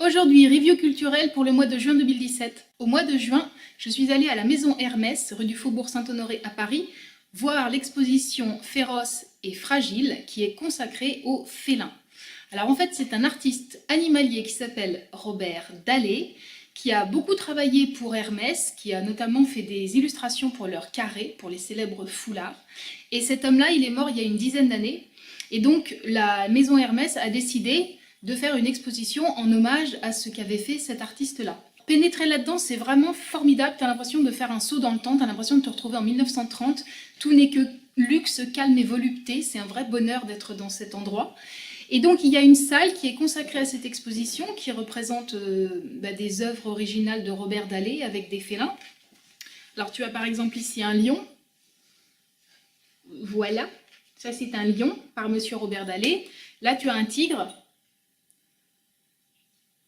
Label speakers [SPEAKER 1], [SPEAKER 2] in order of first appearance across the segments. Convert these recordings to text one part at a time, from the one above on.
[SPEAKER 1] Aujourd'hui, review culturelle pour le mois de juin 2017. Au mois de juin, je suis allée à la maison Hermès, rue du Faubourg Saint-Honoré à Paris, voir l'exposition Féroce et Fragile qui est consacrée aux félins. Alors en fait, c'est un artiste animalier qui s'appelle Robert Dallet, qui a beaucoup travaillé pour Hermès, qui a notamment fait des illustrations pour leur carré, pour les célèbres foulards. Et cet homme-là, il est mort il y a une dizaine d'années. Et donc, la maison Hermès a décidé de faire une exposition en hommage à ce qu'avait fait cet artiste-là. Pénétrer là-dedans, c'est vraiment formidable. T'as l'impression de faire un saut dans le temps, t'as l'impression de te retrouver en 1930. Tout n'est que luxe, calme et volupté. C'est un vrai bonheur d'être dans cet endroit. Et donc, il y a une salle qui est consacrée à cette exposition, qui représente des œuvres originales de Robert Dallet avec des félins. Alors, tu as par exemple ici un lion. Voilà. Ça, c'est un lion par Monsieur Robert Dallet. Là, tu as un tigre.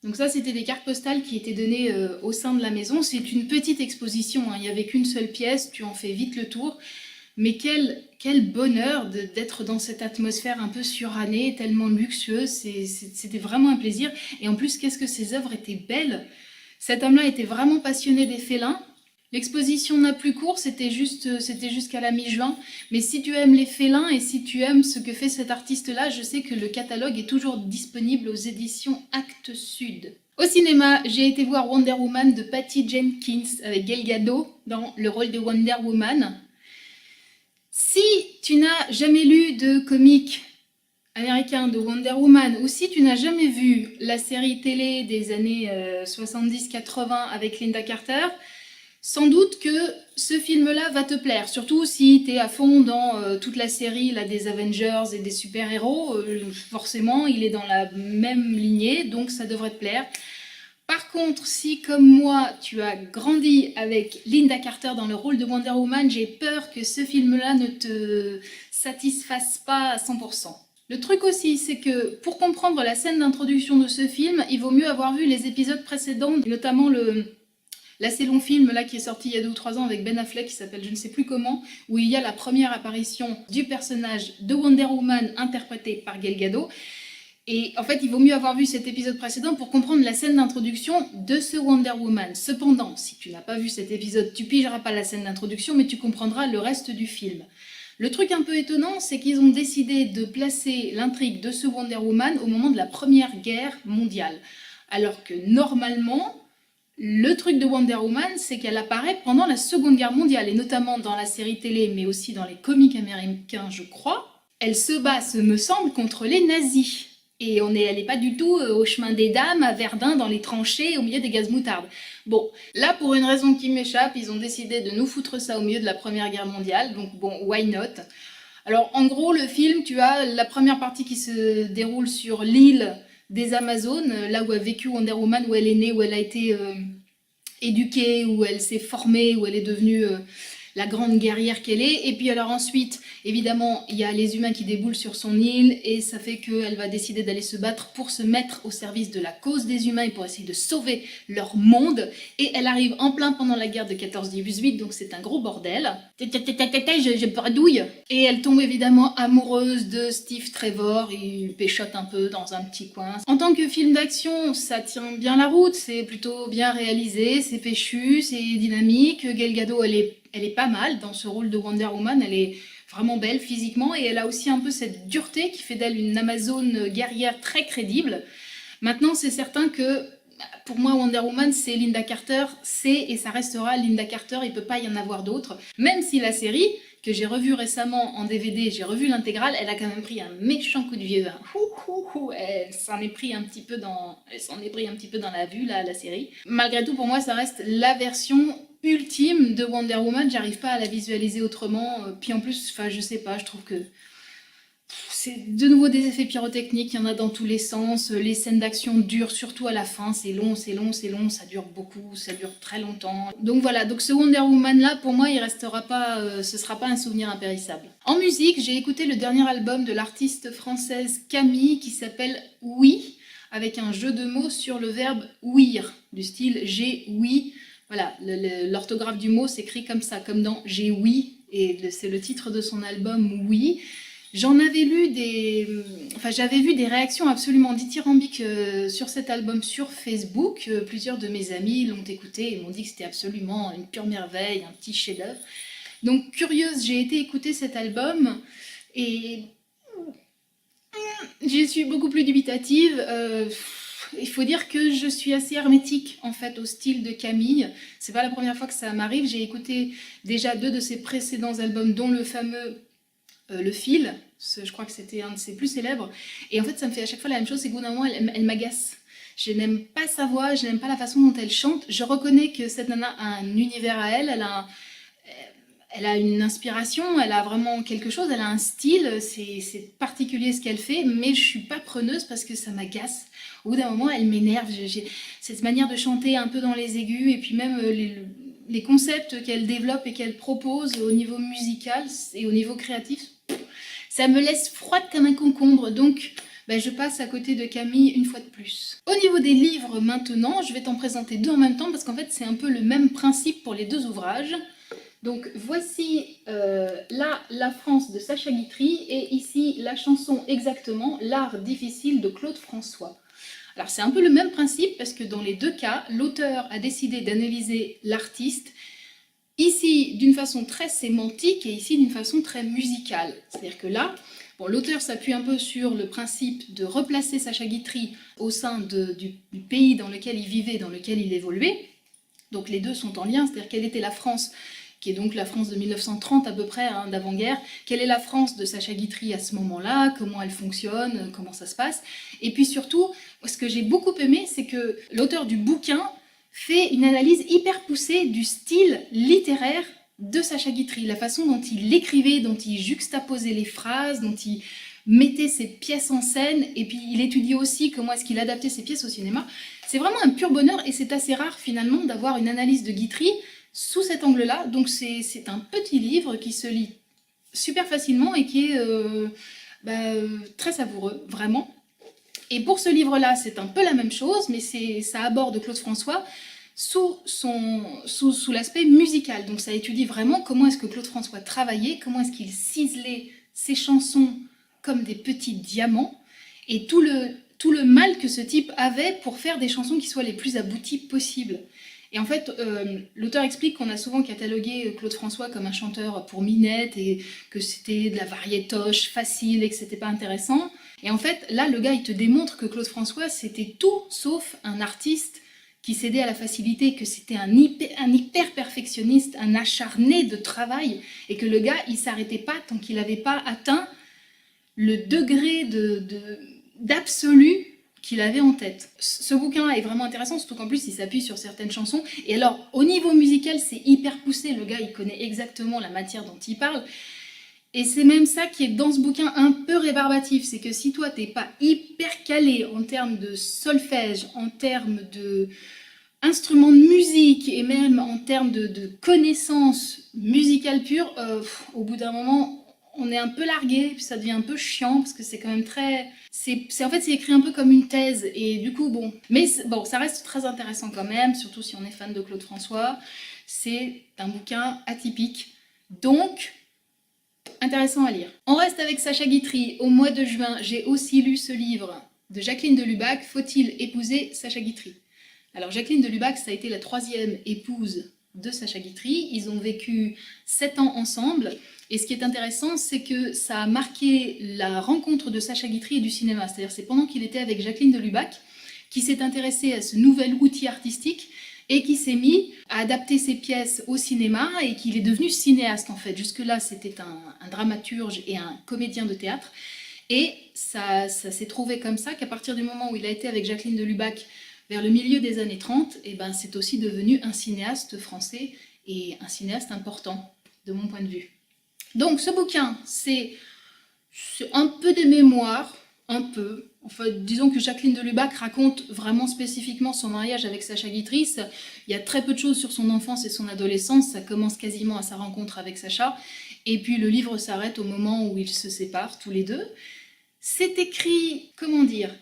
[SPEAKER 1] Donc ça, c'était des cartes postales qui étaient données au sein de la maison. C'est une petite exposition, hein. Il n'y avait qu'une seule pièce, tu en fais vite le tour. Mais quel bonheur d'être dans cette atmosphère un peu surannée, tellement luxueuse, c'était vraiment un plaisir. Et en plus, qu'est-ce que ces œuvres étaient belles! Cet homme-là était vraiment passionné des félins. L'exposition n'a plus cours, c'était jusqu'à la mi-juin. Mais si tu aimes les félins et si tu aimes ce que fait cet artiste-là, je sais que le catalogue est toujours disponible aux éditions Actes Sud. Au cinéma, j'ai été voir Wonder Woman de Patty Jenkins avec Gal Gadot dans le rôle de Wonder Woman. Si tu n'as jamais lu de comics américains de Wonder Woman ou si tu n'as jamais vu la série télé des années 70-80 avec Linda Carter, sans doute que ce film-là va te plaire, surtout si tu es à fond dans toute la série là, des Avengers et des super-héros. Forcément, il est dans la même lignée, donc ça devrait te plaire. Par contre, si comme moi, tu as grandi avec Linda Carter dans le rôle de Wonder Woman, j'ai peur que ce film-là ne te satisfasse pas à 100%. Le truc aussi, c'est que pour comprendre la scène d'introduction de ce film, il vaut mieux avoir vu les épisodes précédents, notamment l'assez long film là, qui est sorti il y a 2 ou 3 ans avec Ben Affleck qui s'appelle je ne sais plus comment, où il y a la première apparition du personnage de Wonder Woman interprété par Gal Gadot. Et en fait, il vaut mieux avoir vu cet épisode précédent pour comprendre la scène d'introduction de ce Wonder Woman. Cependant, si tu n'as pas vu cet épisode, tu pigeras pas la scène d'introduction, mais tu comprendras le reste du film. Le truc un peu étonnant, c'est qu'ils ont décidé de placer l'intrigue de ce Wonder Woman au moment de la Première Guerre mondiale. Alors que normalement, le truc de Wonder Woman, c'est qu'elle apparaît pendant la Seconde Guerre mondiale, et notamment dans la série télé, mais aussi dans les comics américains, je crois. Elle se bat, ce me semble, contre les nazis. Et elle n'est pas du tout au chemin des dames, à Verdun, dans les tranchées, au milieu des gaz moutardes. Bon, là, pour une raison qui m'échappe, ils ont décidé de nous foutre ça au milieu de la Première Guerre mondiale, donc bon, why not? Alors, en gros, le film, tu as la première partie qui se déroule sur l'île des Amazones, là où a vécu Wonder Woman, où elle est née, où elle a été éduquée, où elle s'est formée, où elle est devenue la grande guerrière qu'elle est. Et puis alors ensuite, évidemment, il y a les humains qui déboulent sur son île et ça fait qu'elle va décider d'aller se battre pour se mettre au service de la cause des humains et pour essayer de sauver leur monde. Et elle arrive en plein pendant la guerre de 14-18, donc c'est un gros bordel. Je bredouille. Et elle tombe évidemment amoureuse de Steve Trevor, il péchote un peu dans un petit coin. En tant que film d'action, ça tient bien la route, c'est plutôt bien réalisé, c'est péchu, c'est dynamique. Gal Gadot, elle est pas mal dans ce rôle de Wonder Woman, elle est vraiment belle physiquement et elle a aussi un peu cette dureté qui fait d'elle une Amazone guerrière très crédible. Maintenant, c'est certain que pour moi, Wonder Woman, c'est Linda Carter, c'est et ça restera Linda Carter, il peut pas y en avoir d'autres. Même si la série, que j'ai revue récemment en DVD, j'ai revu l'intégrale, elle a quand même pris un méchant coup de vieux vin. Elle s'en est pris un petit peu dans la vue, là, la série. Malgré tout, pour moi, ça reste la version ultime de Wonder Woman, j'arrive pas à la visualiser autrement. Puis en plus, enfin, je sais pas, je trouve que c'est de nouveau des effets pyrotechniques, il y en a dans tous les sens, les scènes d'action durent surtout à la fin, c'est long, ça dure beaucoup, ça dure très longtemps. Donc voilà, donc ce Wonder Woman là, pour moi, il restera pas, ce sera pas un souvenir impérissable. En musique, j'ai écouté le dernier album de l'artiste française Camille qui s'appelle Oui, avec un jeu de mots sur le verbe ouïr, du style j'ai oui. Voilà, l'orthographe du mot s'écrit comme ça, comme dans j'ai oui, et c'est le titre de son album Oui. J'en avais lu enfin j'avais vu des réactions absolument dithyrambiques sur cet album sur Facebook. Plusieurs de mes amis l'ont écouté et m'ont dit que c'était absolument une pure merveille, un petit chef-d'œuvre. Donc curieuse, j'ai été écouter cet album et j'y suis beaucoup plus dubitative. Il faut dire que je suis assez hermétique en fait au style de Camille. C'est pas la première fois que ça m'arrive. J'ai écouté déjà 2 de ses précédents albums, dont le fameux Le Fil. Je crois que c'était un de ses plus célèbres. Et en fait, ça me fait à chaque fois la même chose. C'est qu'au bout d'un moment, elle m'agace. Je n'aime pas sa voix, je n'aime pas la façon dont elle chante. Je reconnais que cette nana a un univers à elle. Elle a une inspiration, elle a vraiment quelque chose, elle a un style, c'est particulier ce qu'elle fait, mais je suis pas preneuse parce que ça m'agace. Au bout d'un moment, elle m'énerve. J'ai cette manière de chanter un peu dans les aigus, et puis même les concepts qu'elle développe et qu'elle propose au niveau musical et au niveau créatif, ça me laisse froide comme un concombre. Donc, ben, je passe à côté de Camille une fois de plus. Au niveau des livres maintenant, je vais t'en présenter 2 en même temps parce qu'en fait, c'est un peu le même principe pour les 2 ouvrages. Donc voici là La France de Sacha Guitry et ici la chanson exactement, L'art difficile de Claude François. Alors c'est un peu le même principe parce que dans les 2 cas, l'auteur a décidé d'analyser l'artiste, ici d'une façon très sémantique et ici d'une façon très musicale. C'est-à-dire que là, bon, l'auteur s'appuie un peu sur le principe de replacer Sacha Guitry au sein du pays dans lequel il vivait, dans lequel il évoluait. Donc les 2 sont en lien, c'est-à-dire quelle était la France, qui est donc la France de 1930 à peu près, hein, d'avant-guerre. Quelle est la France de Sacha Guitry à ce moment-là, comment elle fonctionne, comment ça se passe. Et puis surtout, ce que j'ai beaucoup aimé, c'est que l'auteur du bouquin fait une analyse hyper poussée du style littéraire de Sacha Guitry, la façon dont il écrivait, dont il juxtaposait les phrases, dont il mettait ses pièces en scène, et puis il étudie aussi comment est-ce qu'il adaptait ses pièces au cinéma. C'est vraiment un pur bonheur et c'est assez rare finalement d'avoir une analyse de Guitry sous cet angle-là. Donc c'est un petit livre qui se lit super facilement et qui est très savoureux, vraiment. Et pour ce livre-là, c'est un peu la même chose, mais ça aborde Claude François sous l'aspect musical. Donc ça étudie vraiment comment est-ce que Claude François travaillait, comment est-ce qu'il ciselait ses chansons comme des petits diamants, et tout le mal que ce type avait pour faire des chansons qui soient les plus abouties possibles. Et en fait, l'auteur explique qu'on a souvent catalogué Claude François comme un chanteur pour minette et que c'était de la variétoche facile et que c'était pas intéressant. Et en fait, là, le gars, il te démontre que Claude François, c'était tout sauf un artiste qui cédait à la facilité, que c'était un hyper perfectionniste, un acharné de travail, et que le gars, il s'arrêtait pas tant qu'il n'avait pas atteint le degré d'absolu qu'il avait en tête. Ce bouquin est vraiment intéressant, surtout qu'en plus il s'appuie sur certaines chansons. Et alors, au niveau musical, c'est hyper poussé. Le gars, il connaît exactement la matière dont il parle. Et c'est même ça qui est dans ce bouquin un peu rébarbatif. C'est que si toi, t'es pas hyper calé en termes de solfège, en termes de instruments de musique et même en termes de connaissances musicales pures, au bout d'un moment, on est un peu largué, puis ça devient un peu chiant parce que c'est quand même très... En fait, c'est écrit un peu comme une thèse et du coup, bon... Mais bon, ça reste très intéressant quand même, surtout si on est fan de Claude François. C'est un bouquin atypique, donc intéressant à lire. On reste avec Sacha Guitry. Au mois de juin, j'ai aussi lu ce livre de Jacqueline de Lubac, Faut-il épouser Sacha Guitry? Alors Jacqueline de Lubac, ça a été la 3e épouse de Sacha Guitry. Ils ont vécu 7 ans ensemble. Et ce qui est intéressant, c'est que ça a marqué la rencontre de Sacha Guitry et du cinéma. C'est-à-dire c'est pendant qu'il était avec Jacqueline de Lubac qu'il s'est intéressé à ce nouvel outil artistique et qui s'est mis à adapter ses pièces au cinéma et qu'il est devenu cinéaste en fait. Jusque-là, c'était un dramaturge et un comédien de théâtre. Et ça s'est trouvé comme ça qu'à partir du moment où il a été avec Jacqueline de Lubac vers le milieu des années 30, et ben c'est aussi devenu un cinéaste français et un cinéaste important de mon point de vue. Donc ce bouquin, c'est un peu des mémoires, un peu. Enfin, disons que Jacqueline de Lubac raconte vraiment spécifiquement son mariage avec Sacha Guitry. Il y a très peu de choses sur son enfance et son adolescence, ça commence quasiment à sa rencontre avec Sacha. Et puis le livre s'arrête au moment où ils se séparent tous les deux. C'est écrit, comment dire,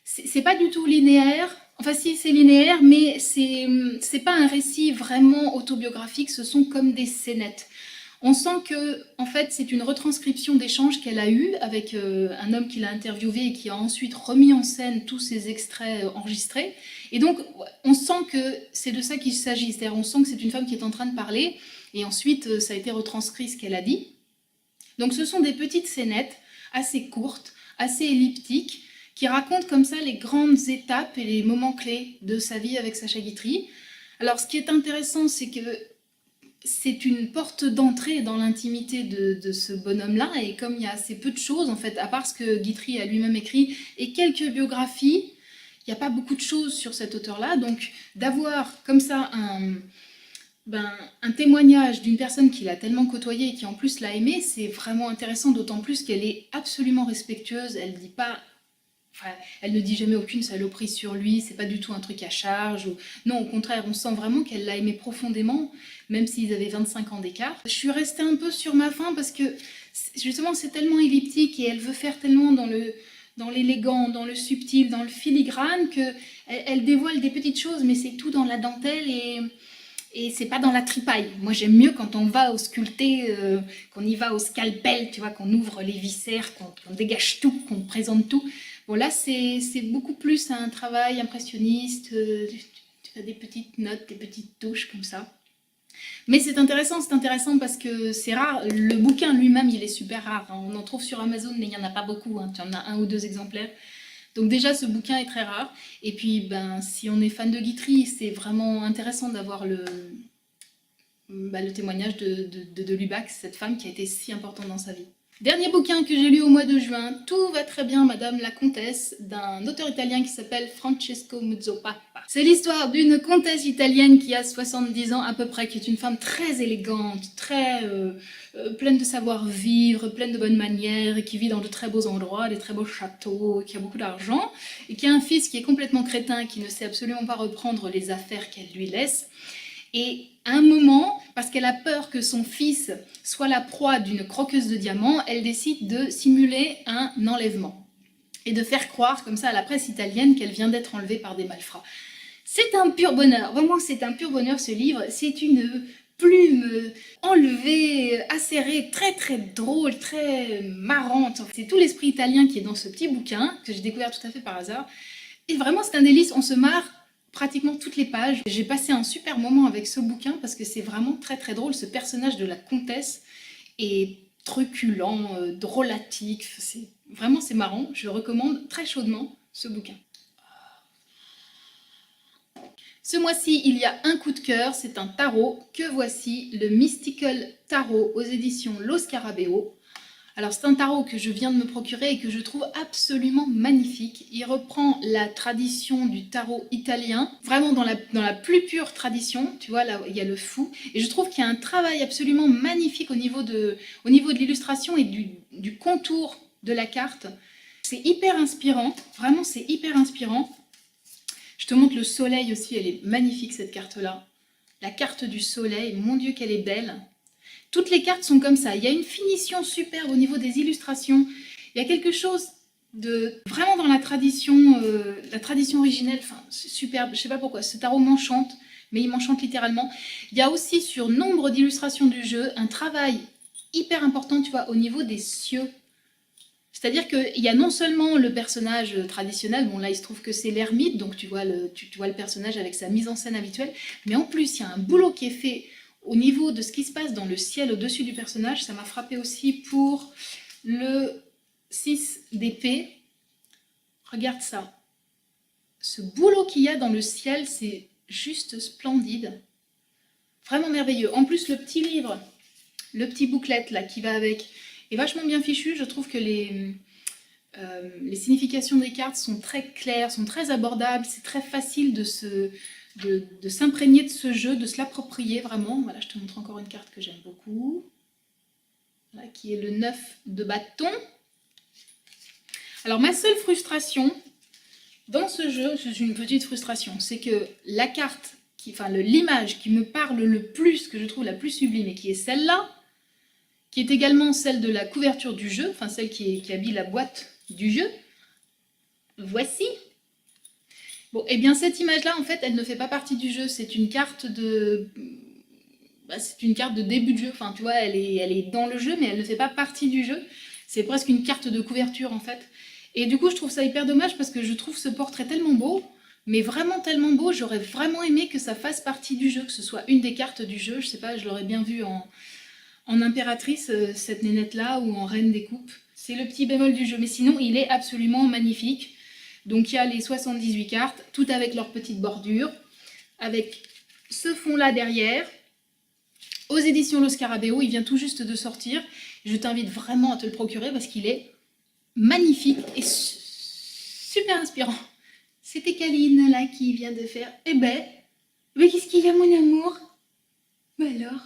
[SPEAKER 1] c'est pas du tout linéaire. Enfin si, c'est linéaire, mais c'est pas un récit vraiment autobiographique, ce sont comme des scénettes. On sent que, en fait, c'est une retranscription d'échanges qu'elle a eu avec un homme qui l'a interviewé et qui a ensuite remis en scène tous ces extraits enregistrés. Et donc, on sent que c'est de ça qu'il s'agit. C'est-à-dire, on sent que c'est une femme qui est en train de parler et ensuite, ça a été retranscrit ce qu'elle a dit. Donc, ce sont des petites scénettes assez courtes, assez elliptiques, qui racontent comme ça les grandes étapes et les moments clés de sa vie avec Sacha Guitry. Alors, ce qui est intéressant, c'est que c'est une porte d'entrée dans l'intimité de ce bonhomme-là, et comme il y a assez peu de choses, en fait, à part ce que Guitry a lui-même écrit, et quelques biographies, il n'y a pas beaucoup de choses sur cet auteur-là, donc d'avoir comme ça un témoignage d'une personne qu'il a tellement côtoyé et qui en plus l'a aimé, c'est vraiment intéressant, d'autant plus qu'elle est absolument respectueuse, elle dit pas... Enfin, elle ne dit jamais aucune saloperie sur lui, c'est pas du tout un truc à charge. Non, au contraire, on sent vraiment qu'elle l'a aimé profondément, même s'ils avaient 25 ans d'écart. Je suis restée un peu sur ma faim parce que justement c'est tellement elliptique et elle veut faire tellement dans l'élégant, dans le subtil, dans le filigrane, qu'elle dévoile des petites choses, mais c'est tout dans la dentelle et c'est pas dans la tripaille. Moi j'aime mieux quand on va ausculter, qu'on y va au scalpel, tu vois, qu'on ouvre les viscères, qu'on dégage tout, qu'on présente tout. Bon là c'est beaucoup plus un travail impressionniste, tu as des petites notes, des petites touches comme ça. Mais c'est intéressant parce que c'est rare, le bouquin lui-même il est super rare, hein. On en trouve sur Amazon mais il n'y en a pas beaucoup, hein. Tu en as 1 ou 2 exemplaires. Donc déjà ce bouquin est très rare, et puis ben, si on est fan de Guitry, c'est vraiment intéressant d'avoir le témoignage de Lubac, cette femme qui a été si importante dans sa vie. Dernier bouquin que j'ai lu au mois de juin, Tout va très bien Madame la Comtesse, d'un auteur italien qui s'appelle Francesco Muzzopapa. C'est l'histoire d'une comtesse italienne qui a 70 ans à peu près, qui est une femme très élégante, très pleine de savoir-vivre, pleine de bonnes manières, et qui vit dans de très beaux endroits, des très beaux châteaux, qui a beaucoup d'argent, et qui a un fils qui est complètement crétin, qui ne sait absolument pas reprendre les affaires qu'elle lui laisse. Et à un moment, parce qu'elle a peur que son fils soit la proie d'une croqueuse de diamants, elle décide de simuler un enlèvement et de faire croire comme ça à la presse italienne qu'elle vient d'être enlevée par des malfrats. C'est un pur bonheur, vraiment c'est un pur bonheur ce livre, c'est une plume enlevée, acérée, très très drôle, très marrante. C'est tout l'esprit italien qui est dans ce petit bouquin, que j'ai découvert tout à fait par hasard. Et vraiment c'est un délice, on se marre pratiquement toutes les pages. J'ai passé un super moment avec ce bouquin parce que c'est vraiment très très drôle. Ce personnage de la comtesse est truculent, drôlatique. Vraiment c'est marrant. Je recommande très chaudement ce bouquin. Ce mois-ci, il y a un coup de cœur, c'est un tarot. Que voici, le Mystical Tarot aux éditions Lo Scarabeo. Alors c'est un tarot que je viens de me procurer et que je trouve absolument magnifique. Il reprend la tradition du tarot italien, vraiment dans la plus pure tradition, tu vois, là il y a le fou. Et je trouve qu'il y a un travail absolument magnifique au niveau de l'illustration et du contour de la carte. C'est hyper inspirant, vraiment c'est hyper inspirant. Je te montre le soleil aussi, elle est magnifique cette carte-là. La carte du soleil, mon Dieu qu'elle est belle. Toutes les cartes sont comme ça, il y a une finition superbe au niveau des illustrations, il y a quelque chose de vraiment dans la tradition originelle, enfin c'est superbe, je sais pas pourquoi, ce tarot m'enchante, mais il m'enchante littéralement. Il y a aussi sur nombre d'illustrations du jeu un travail hyper important, tu vois, au niveau des cieux. C'est-à-dire qu'il y a non seulement le personnage traditionnel, bon là il se trouve que c'est l'ermite, donc tu vois le personnage avec sa mise en scène habituelle, mais en plus il y a un boulot qui est fait au niveau de ce qui se passe dans le ciel au-dessus du personnage. Ça m'a frappé aussi pour le 6 d'épée. Regarde ça. Ce boulot qu'il y a dans le ciel, c'est juste splendide. Vraiment merveilleux. En plus, le petit livre, le petit booklet là qui va avec, est vachement bien fichu. Je trouve que les significations des cartes sont très claires, sont très abordables. C'est très facile de s'imprégner de ce jeu, de se l'approprier vraiment. Voilà, je te montre encore une carte que j'aime beaucoup. Voilà, qui est le 9 de bâton. Alors ma seule frustration dans ce jeu, c'est une petite frustration, c'est que la carte, l'image qui me parle le plus, que je trouve la plus sublime et qui est celle-là, qui est également celle de la couverture du jeu, enfin celle qui habille la boîte du jeu, voici. Bon, et bien cette image-là, en fait, elle ne fait pas partie du jeu, c'est une carte bah, c'est une carte de début de jeu. Enfin, tu vois, elle est dans le jeu, mais elle ne fait pas partie du jeu. C'est presque une carte de couverture, en fait. Et du coup, je trouve ça hyper dommage parce que je trouve ce portrait tellement beau, mais vraiment tellement beau. J'aurais vraiment aimé que ça fasse partie du jeu, que ce soit une des cartes du jeu. Je sais pas, je l'aurais bien vu en impératrice, cette nénette-là, ou en reine des coupes. C'est le petit bémol du jeu, mais sinon, il est absolument magnifique. Donc, il y a les 78 cartes, toutes avec leur petite bordure, avec ce fond-là derrière. Aux éditions Lo Scarabeo, il vient tout juste de sortir. Je t'invite vraiment à te le procurer parce qu'il est magnifique et super inspirant. C'était Kaline là qui vient de faire. Eh ben, mais qu'est-ce qu'il y a, mon amour? Bah alors.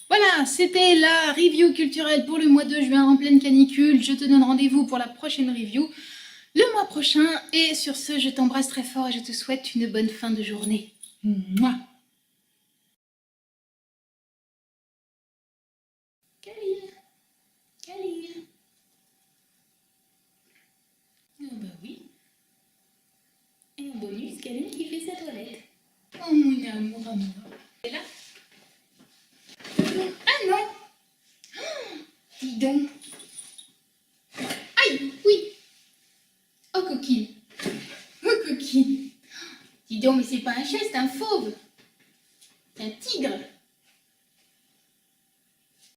[SPEAKER 1] Voilà, c'était la review culturelle pour le mois de juin en pleine canicule. Je te donne rendez-vous pour la prochaine review le mois prochain. Et sur ce, je t'embrasse très fort et je te souhaite une bonne fin de journée. Mouah. Kaline, Kaline. Ah bah oui. Et un bonus, Kaline qui fait sa toilette. Oh mon amour, amour. Et là? Ah non! Dis donc. Aïe, oui. Oh coquine. Oh coquine. Dis donc, mais c'est pas un chat, c'est un fauve. C'est un tigre.